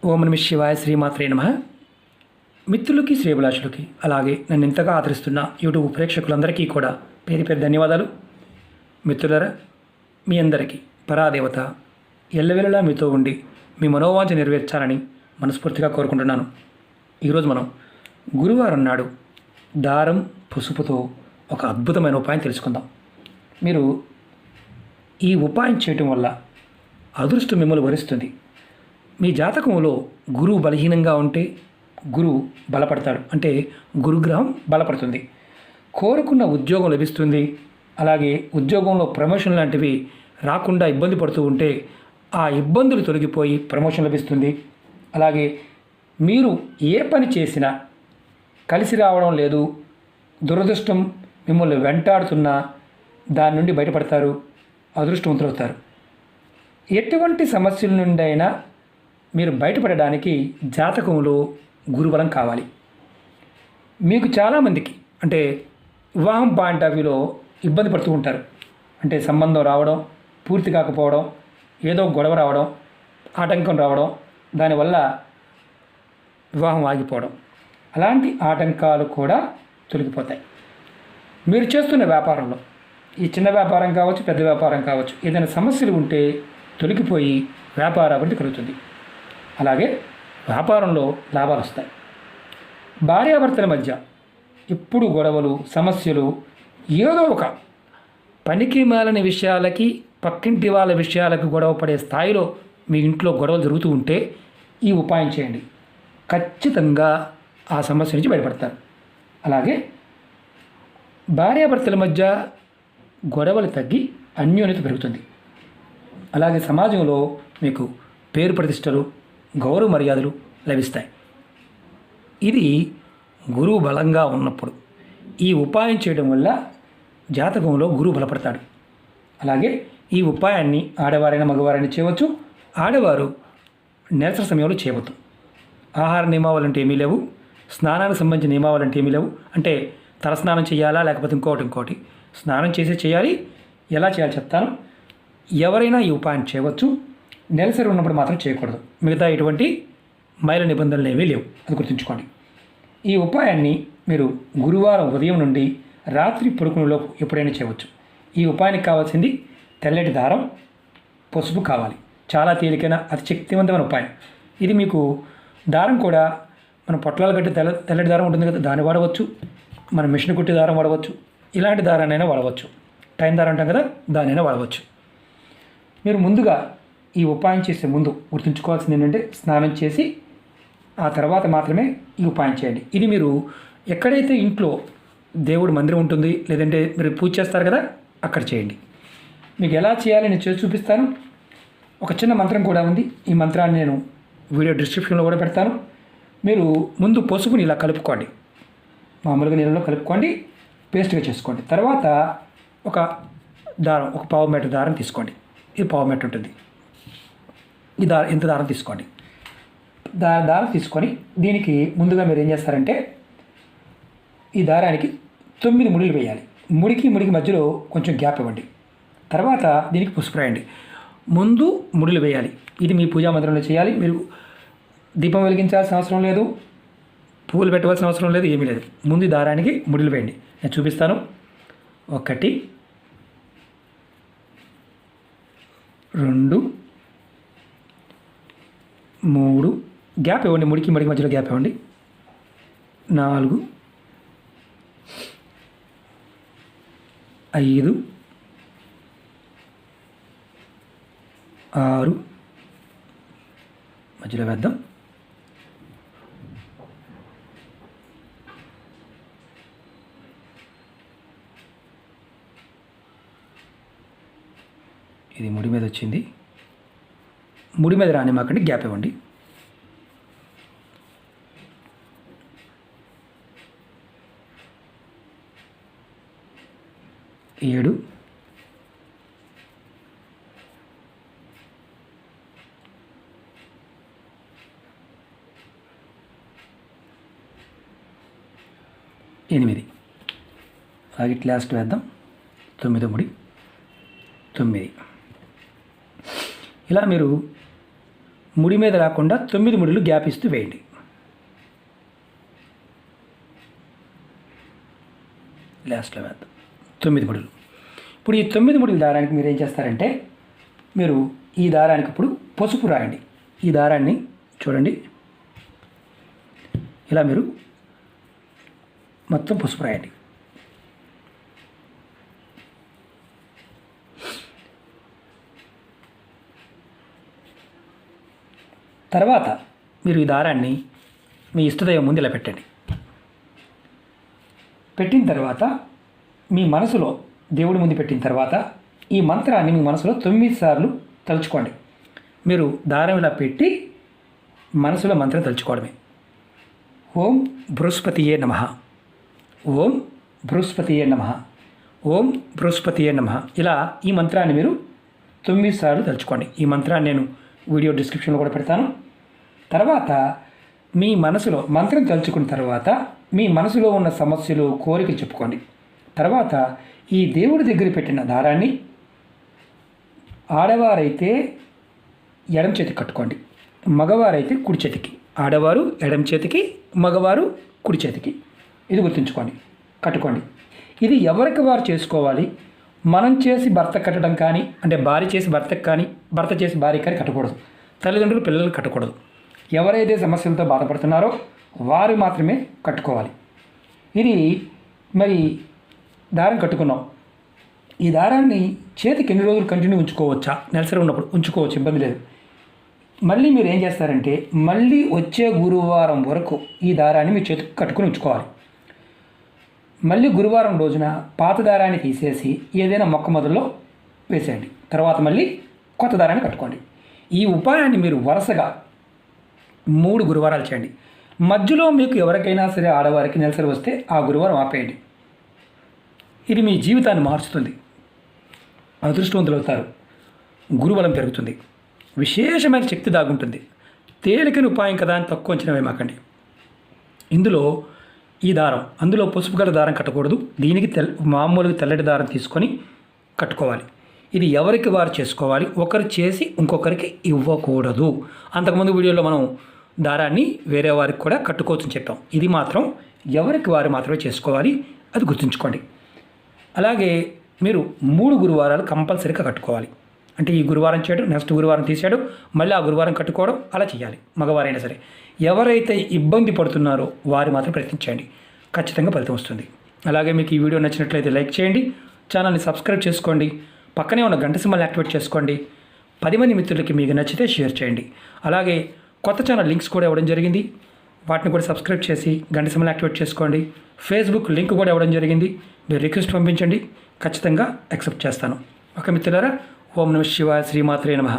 ఓం నమః శివాయ, శ్రీమాత్రే నమః. మిత్రులకి, శ్రేభిలాషులకి, అలాగే నన్ను ఇంతగా ఆదరిస్తున్న యూట్యూబ్ ప్రేక్షకులందరికీ కూడా పేరు పేరు ధన్యవాదాలు. మిత్రులరా, మీ అందరికీ పరాదేవత ఎల్లవెల్లలా మీతో ఉండి మీ మనోవాంఛ నెరవేర్చాలని మనస్ఫూర్తిగా కోరుకుంటున్నాను. ఈరోజు మనం గురువారం నాడు దారం పసుపుతో ఒక అద్భుతమైన ఉపాయం తెలుసుకుందాం. మీరు ఈ ఉపాయం చేయటం వల్ల అదృష్టం మిమ్మల్ని వరిస్తుంది. మీ జాతకంలో గురువు బలహీనంగా ఉంటే గురువు బలపడతాడు, అంటే గురుగ్రహం బలపడుతుంది. కోరుకున్న ఉద్యోగం లభిస్తుంది. అలాగే ఉద్యోగంలో ప్రమోషన్ లాంటివి రాకుండా ఇబ్బంది పడుతూ ఉంటే ఆ ఇబ్బందులు తొలగిపోయి ప్రమోషన్ లభిస్తుంది. అలాగే మీరు ఏ పని చేసినా కలిసి రావడం లేదు, దురదృష్టం మిమ్మల్ని వెంటాడుతున్నా దాని నుండి బయటపడతారు, అదృష్టవంతులవుతారు. ఎటువంటి సమస్యల నుండి అయినా మీరు బయటపడడానికి జాతకంలో గురుబలం కావాలి. మీకు చాలామందికి అంటే వివాహం పాయింట్ ఆఫ్ వ్యూలో ఇబ్బంది పడుతూ ఉంటారు. అంటే సంబంధం రావడం, పూర్తి కాకపోవడం, ఏదో గొడవ రావడం, ఆటంకం రావడం, దానివల్ల వివాహం ఆగిపోవడం, అలాంటి ఆటంకాలు కూడా తొలగిపోతాయి. మీరు చేస్తున్న వ్యాపారంలో, ఈ చిన్న వ్యాపారం కావచ్చు, పెద్ద వ్యాపారం కావచ్చు, ఏదైనా సమస్యలు ఉంటే తొలగిపోయి వ్యాపార అభివృద్ధి కలుగుతుంది. అలాగే వ్యాపారంలో లాభాలు వస్తాయి. భార్యాభర్తల మధ్య ఎప్పుడు గొడవలు, సమస్యలు, ఏదో ఒక పనికి మాలిన విషయాలకి, పక్కింటి వాళ్ళ విషయాలకు గొడవ పడే స్థాయిలో మీ ఇంట్లో గొడవలు జరుగుతూ ఉంటే ఈ ఉపాయం చేయండి. ఖచ్చితంగా ఆ సమస్య నుంచి బయటపడతారు. అలాగే భార్యాభర్తల మధ్య గొడవలు తగ్గి అన్యోన్యత పెరుగుతుంది. అలాగే సమాజంలో మీకు పేరు ప్రతిష్టలు, గౌరవ మర్యాదలు లభిస్తాయి. ఇది గురువు బలంగా ఉన్నప్పుడు ఈ ఉపాయం చేయడం వల్ల జాతకంలో గురువు బలపడతాడు. అలాగే ఈ ఉపాయాన్ని ఆడవారైనా మగవారైనా చేయవచ్చు. ఆడవారు నెలసరి సమయంలో చేయవద్దు. ఆహార నియమావళి అంటే ఏమీ లేవు. స్నానానికి సంబంధించిన నియమావళి అంటే ఏమీ లేవు. అంటే తలస్నానం చేయాలా లేకపోతే ఇంకోటి స్నానం చేసి చేయాలి. ఎలా చేయాలో చెప్తాను. ఎవరైనా ఈ ఉపాయం చేయవచ్చు. నెలసరి ఉన్నప్పుడు మాత్రం చేయకూడదు. మిగతా ఎటువంటి మైల నిబంధనలు ఏమీ లేవు, అది గుర్తుంచుకోండి. ఈ ఉపాయాన్ని మీరు గురువారం ఉదయం నుండి రాత్రి పడుకునేలోపు ఎప్పుడైనా చేయవచ్చు. ఈ ఉపాయానికి కావాల్సింది తెల్లటి దారం, పసుపు కావాలి. చాలా తేలికైన అతి శక్తివంతమైన ఉపాయం ఇది. మీకు దారం కూడా మన పొట్లాలు కట్టి తెల్లటి దారం ఉంటుంది కదా, దాన్ని వాడవచ్చు. మన మిషన్ కుట్టి దారం వాడవచ్చు. ఇలాంటి దారాన్నైనా వాడవచ్చు. టైం దారం అంటాం కదా, దాన్నైనా వాడవచ్చు. మీరు ముందుగా ఈ ఉపాయం చేసే ముందు గుర్తుంచుకోవాల్సింది ఏంటంటే స్నానం చేసి ఆ తర్వాత మాత్రమే ఈ ఉపాయం చేయండి. ఇది మీరు ఎక్కడైతే ఇంట్లో దేవుడి మందిరం ఉంటుంది, లేదంటే మీరు పూజ చేస్తారు కదా, అక్కడ చేయండి. మీకు ఎలా చేయాలి నేను చేసి చూపిస్తాను. ఒక చిన్న మంత్రం కూడా ఉంది. ఈ మంత్రాన్ని నేను వీడియో డిస్క్రిప్షన్లో కూడా పెడతాను. మీరు ముందు పసుపుని ఇలా కలుపుకోండి. మామూలుగా నీళ్ళలో కలుపుకోండి, పేస్ట్గా చేసుకోండి. తర్వాత ఒక దారం, ఒక పావు మీటర్ దారం తీసుకోండి. ఇది పావు మీటర్ ఉంటుంది. ఈ దారం, ఇంత దారం తీసుకోండి. దారం తీసుకొని దీనికి ముందుగా మీరు ఏం చేస్తారంటే ఈ దారానికి 9 ముడులు వేయాలి. ముడికి మధ్యలో కొంచెం గ్యాప్ ఇవ్వండి. తర్వాత దీనికి పసుపు రాయండి. ముందు ముడులు వేయాలి. ఇది మీ పూజా మందిరంలో చేయాలి. మీరు దీపం వెలిగించాల్సిన అవసరం లేదు, పువ్వులు పెట్టవలసిన అవసరం లేదు, ఏమీ లేదు. ముందు దారానికి ముడులు వేయండి. నేను చూపిస్తాను. 1 2 3 గ్యాప్ ఇవ్వండి. ముడికి మధ్యలో గ్యాప్ ఇవ్వండి. 4 5 6 మధ్యలో వేద్దాం. 7 ముడి మీద వచ్చింది. ముడి మీద రాని మాకండి, గ్యాప్ ఇవ్వండి. 7 8 అలాగే లాస్ట్ వేద్దాం. 9 ముడి 9. ఇలా మీరు ముడి మీద రాకుండా 9 ముడులు గ్యాప్ ఇస్తూ వేయండి. లాస్ట్లో వేద్దాం 9 ముడులు. ఇప్పుడు ఈ 9 ముడుల దారానికి మీరు ఏం చేస్తారంటే, మీరు ఈ దారానికి ఇప్పుడు పసుపు రాయండి. ఈ దారాన్ని చూడండి, ఇలా మీరు మొత్తం పసుపు రాయండి. తర్వాత మీరు ఈ దారాన్ని మీ ఇష్టదైవం ముందు ఇలా పెట్టండి. పెట్టిన తర్వాత మీ మనసులో దేవుడి ముందు పెట్టిన తర్వాత ఈ మంత్రాన్ని మీ మనసులో 9 సార్లు తలుచుకోండి. మీరు దారం ఇలా పెట్టి మనసులో మంత్రం తలుచుకోవడమే. ఓం బృహస్పతియే నమః, ఓం బృహస్పతియే నమః, ఓం బృహస్పతియే నమః. ఇలా ఈ మంత్రాన్ని మీరు 9 సార్లు తలుచుకోండి. ఈ మంత్రాన్ని నేను వీడియో డిస్క్రిప్షన్లో కూడా పెడతాను. తర్వాత మీ మనసులో మంత్రం తలుచుకున్న తర్వాత మీ మనసులో ఉన్న సమస్యలు, కోరికలు చెప్పుకోండి. తర్వాత ఈ దేవుడి దగ్గర పెట్టిన దారాన్ని ఆడవారైతే ఎడమ చేతికి కట్టుకోండి, మగవారైతే కుడి చేతికి. ఆడవారు ఎడమ చేతికి, మగవారు కుడి చేతికి. ఇది గుర్తుంచుకోండి, కట్టుకోండి. ఇది ఎవరికి వారు చేసుకోవాలి. మనం చేసి భర్త కట్టడం కానీ, అంటే భార్య చేసి భర్తకు కానీ, భర్త చేసి భార్యకి కానీ కట్టకూడదు. తల్లిదండ్రులు పిల్లలు కట్టకూడదు. ఎవరైతే సమస్యలతో బాధపడుతున్నారో వారు మాత్రమే కట్టుకోవాలి. ఇది మరి దారం కట్టుకున్నాం. ఈ దారాన్ని చేతికి ఎన్ని రోజులు కంటిన్యూ ఉంచుకోవచ్చా? నెలసరి ఉన్నప్పుడు ఉంచుకోవచ్చు, ఇబ్బంది లేదు. మళ్ళీ మీరు ఏం చేస్తారంటే, మళ్ళీ వచ్చే గురువారం వరకు ఈ దారాన్ని మీ చేతికి కట్టుకుని ఉంచుకోవాలి. మళ్ళీ గురువారం రోజున పాత దారాన్ని తీసేసి ఏదైనా మొక్క మొదల్లో వేసేయండి. తర్వాత మళ్ళీ కొత్త దారాన్ని కట్టుకోండి. ఈ ఉపాయాన్ని మీరు వరుసగా 3 గురువారాలు చేయండి. మధ్యలో మీకు ఎవరికైనా సరే ఆడవారికి నెలసరి వస్తే ఆ గురువారం ఆపేయండి. ఇది మీ జీవితాన్ని మార్చుతుంది. అదృష్టవంతులు అవుతారు. గురుబలం పెరుగుతుంది. విశేషమైన శక్తి దాగుంటుంది. తేలికని ఉపాయం కదా అని తక్కువ అంచనా వేయమాకండి. ఇందులో ఈ దారం, అందులో పసుపు గల దారం కట్టకూడదు. దీనికి మామూలుగా తెల్లటి దారం తీసుకొని కట్టుకోవాలి. ఇది ఎవరికి వారు చేసుకోవాలి. ఒకరు చేసి ఇంకొకరికి ఇవ్వకూడదు. అంతకుముందు వీడియోలో మనం దారాన్ని వేరే వారికి కూడా కట్టుకోవచ్చని చెప్పాం. ఇది మాత్రం ఎవరికి వారు మాత్రమే చేసుకోవాలి. అది గుర్తుంచుకోండి. అలాగే మీరు 3 గురువారాలు కంపల్సరీగా కట్టుకోవాలి. అంటే ఈ గురువారం చేయడం, నెక్స్ట్ గురువారం తీసేయడం, మళ్ళీ ఆ గురువారం కట్టుకోవడం, అలా చేయాలి. మగవారైనా సరే. ఎవరైతే ఇబ్బంది పడుతున్నారో వారు మాత్రం ప్రయత్నించండి. ఖచ్చితంగా ఫలితం వస్తుంది. అలాగే మీకు ఈ వీడియో నచ్చినట్లయితే లైక్ చేయండి, ఛానల్ని సబ్స్క్రైబ్ చేసుకోండి, పక్కనే ఉన్న గంట సింబల్ని యాక్టివేట్ చేసుకోండి. 10 మంది మిత్రులకి మీకు నచ్చితే షేర్ చేయండి. అలాగే కొత్త ఛానల్ లింక్స్ కూడా ఇవ్వడం జరిగింది. వాటిని కూడా సబ్స్క్రైబ్ చేసి గంట సింబల్ని యాక్టివేట్ చేసుకోండి. ఫేస్బుక్ లింక్ కూడా ఇవ్వడం జరిగింది. మీరు రిక్వెస్ట్ పంపించండి, ఖచ్చితంగా యాక్సెప్ట్ చేస్తాను. ఓకే మిత్రులారా, ఓం నమః శివాయ, శ్రీమాత్రే నమః.